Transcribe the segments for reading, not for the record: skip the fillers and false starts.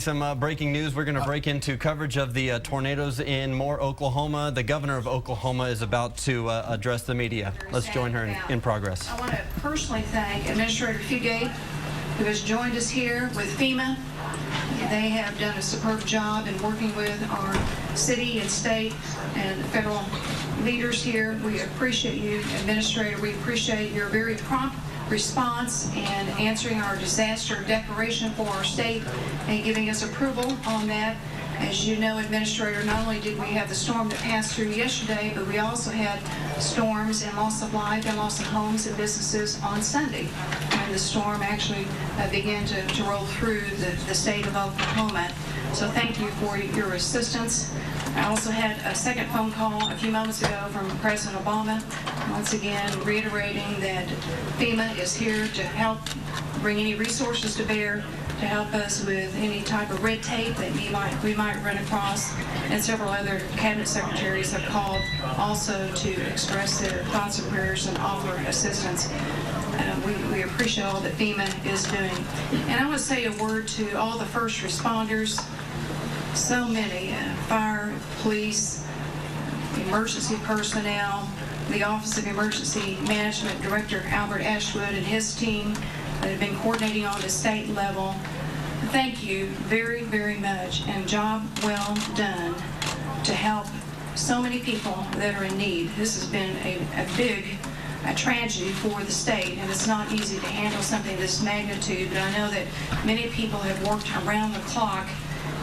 Some breaking news. We're going to break into coverage of the tornadoes in Moore, Oklahoma. The governor of Oklahoma is about to address the media. Let's join her in progress. I want to personally thank Administrator Fugate, who has joined us here with FEMA. They have done a superb job in working with our city and state and federal leaders here. We appreciate you, Administrator. We appreciate your very prompt response and answering our disaster declaration for our state and giving us approval on that. As you know, Administrator, not only did we have the storm that passed through yesterday, but we also had storms and loss of life and loss of homes and businesses on Sunday. And the storm actually began to roll through the state of Oklahoma. So thank you for your assistance. I also had a second phone call a few moments ago from President Obama, once again reiterating that FEMA is here to help bring any resources to bear to help us with any type of red tape that we might run across, and several other cabinet secretaries have called also to express their thoughts and prayers and offer assistance. We appreciate all that FEMA is doing. And I want to say a word to all the first responders, so many, fire, police, emergency personnel, the Office of Emergency Management Director Albert Ashwood and his team that have been coordinating on the state level. Thank you very, very much, and job well done to help so many people that are in need. This has been a big tragedy for the state, and it's not easy to handle something this magnitude, but I know that many people have worked around the clock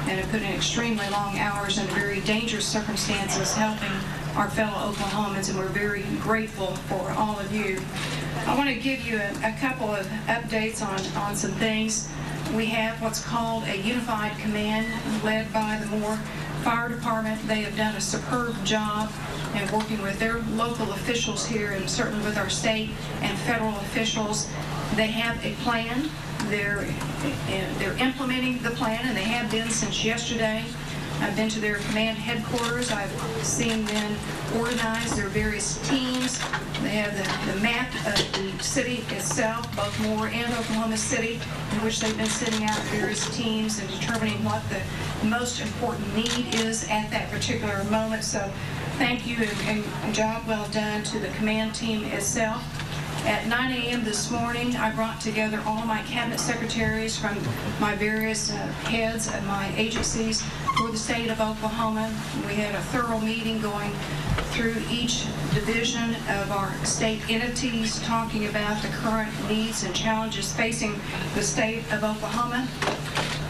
and have put in extremely long hours in very dangerous circumstances helping our fellow Oklahomans, and we're very grateful for all of you. I want to give you a couple of updates on some things. We have what's called a unified command led by the Moore Fire Department. They have done a superb job in working with their local officials here and certainly with our state and federal officials. They have a plan. They're implementing the plan, and they have been since yesterday. I've been to their command headquarters. I've seen them organize their various teams. They have the map of the city itself, both Moore and Oklahoma City, in which they've been sending out various teams and determining what the most important need is at that particular moment. So thank you, and job well done to the command team itself. At 9 a.m. this morning, I brought together all my cabinet secretaries from my various heads of my agencies for the state of Oklahoma. We had a thorough meeting going through each division of our state entities, talking about the current needs and challenges facing the state of Oklahoma.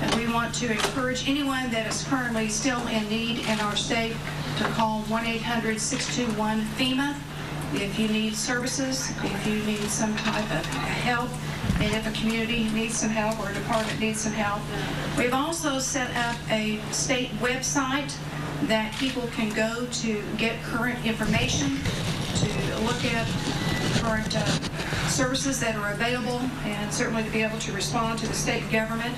And we want to encourage anyone that is currently still in need in our state to call 1-800-621-FEMA. If you need services, if you need some type of help, and if a community needs some help or a department needs some help. We've also set up a state website that people can go to get current information, to look at current services that are available, and certainly to be able to respond to the state government.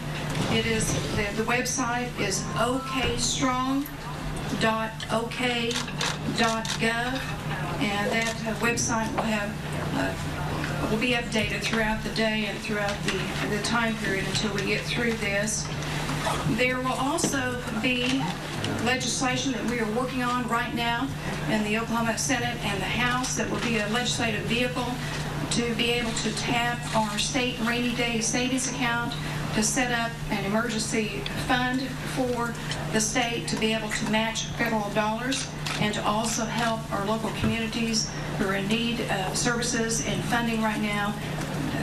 It is, the website is okstrong.ok.gov. And that website will be updated throughout the day and throughout the time period until we get through this. There will also be legislation that we are working on right now in the Oklahoma Senate and the House that will be a legislative vehicle to be able to tap our state rainy day savings account to set up an emergency fund for the state to be able to match federal dollars and to also help our local communities who are in need of services and funding right now.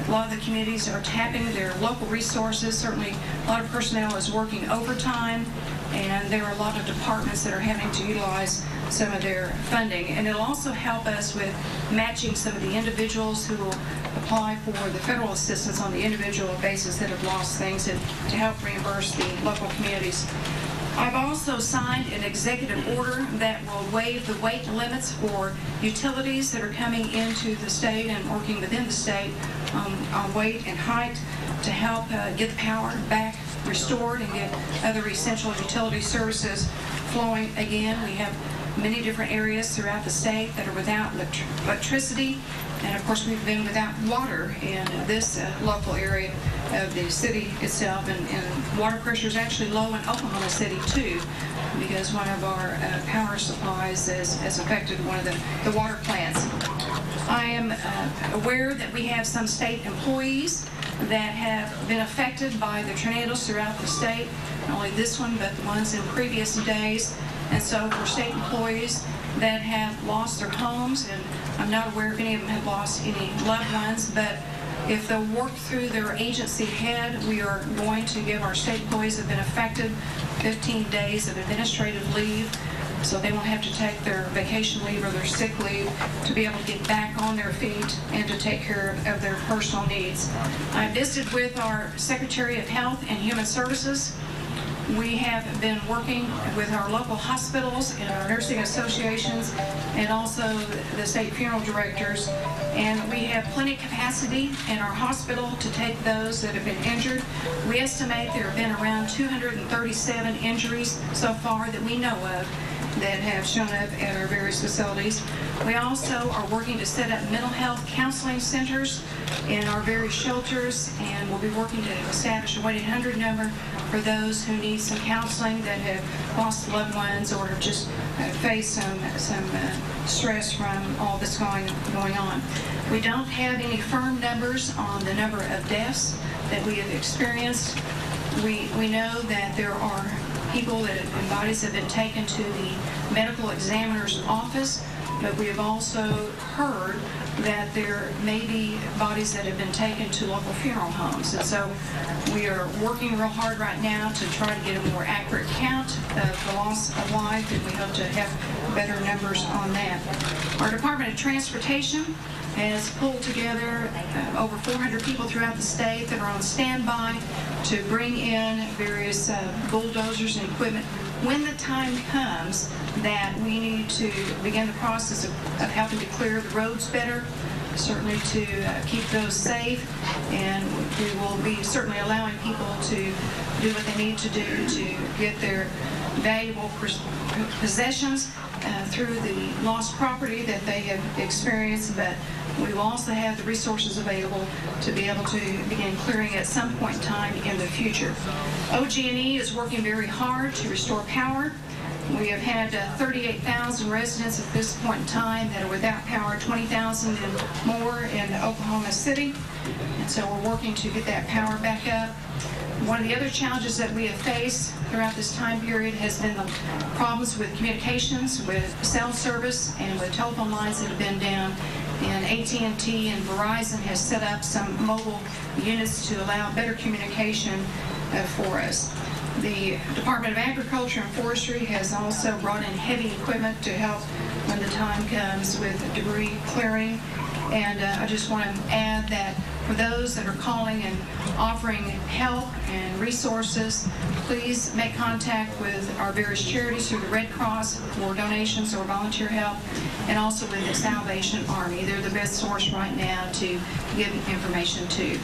A lot of the communities are tapping their local resources. Certainly a lot of personnel is working overtime, and there are a lot of departments that are having to utilize some of their funding. And it'll also help us with matching some of the individuals who will apply for the federal assistance on the individual basis that have lost things, and to help reimburse the local communities. I've also signed an executive order that will waive the weight limits for utilities that are coming into the state and working within the state on weight and height to help get the power back restored and get other essential utility services flowing again. We have many different areas throughout the state that are without electricity. And of course, we've been without water in this local area of the city itself. And water pressure is actually low in Oklahoma City, too, because one of our power supplies has affected one of the water plants. I am aware that we have some state employees that have been affected by the tornadoes throughout the state, not only this one, but the ones in previous days. And so for state employees that have lost their homes, and I'm not aware if any of them have lost any loved ones, but if they'll work through their agency head, we are going to give our state employees that have been affected 15 days of administrative leave, so they won't have to take their vacation leave or their sick leave to be able to get back on their feet and to take care of their personal needs. I visited with our Secretary of Health and Human Services. We have been working with our local hospitals and our nursing associations and also the state funeral directors. And we have plenty of capacity in our hospital to take those that have been injured. We estimate there have been around 237 injuries so far that we know of that have shown up at our various facilities. We also are working to set up mental health counseling centers in our various shelters, and we'll be working to establish a 1-800 number for those who need some counseling that have lost loved ones or have just faced some stress from all that's going on. We don't have any firm numbers on the number of deaths that we have experienced. We know that there are people that and bodies have been taken to the medical examiner's office, but we have also heard that there may be bodies that have been taken to local funeral homes. And so we are working real hard right now to try to get a more accurate count of the loss of life, and we hope to have better numbers on that. Our Department of Transportation has pulled together over 400 people throughout the state that are on standby to bring in various bulldozers and equipment when the time comes that we need to begin the process of helping to clear the roads better, certainly to keep those safe, and we will be certainly allowing people to do what they need to do to get their valuable possessions through the lost property that they have experienced, but we will also have the resources available to be able to begin clearing at some point in time in the future. OG&E is working very hard to restore power. We have had 38,000 residents at this point in time that are without power, 20,000 and more in Oklahoma City. And so we're working to get that power back up. One of the other challenges that we have faced throughout this time period has been the problems with communications, with cell service, and with telephone lines that have been down. And AT&T and Verizon has set up some mobile units to allow better communication for us. The Department of Agriculture and Forestry has also brought in heavy equipment to help when the time comes with debris clearing. And I just want to add that for those that are calling and offering help and resources, please make contact with our various charities through the Red Cross for donations or volunteer help, and also with the Salvation Army. They're the best source right now to give information to.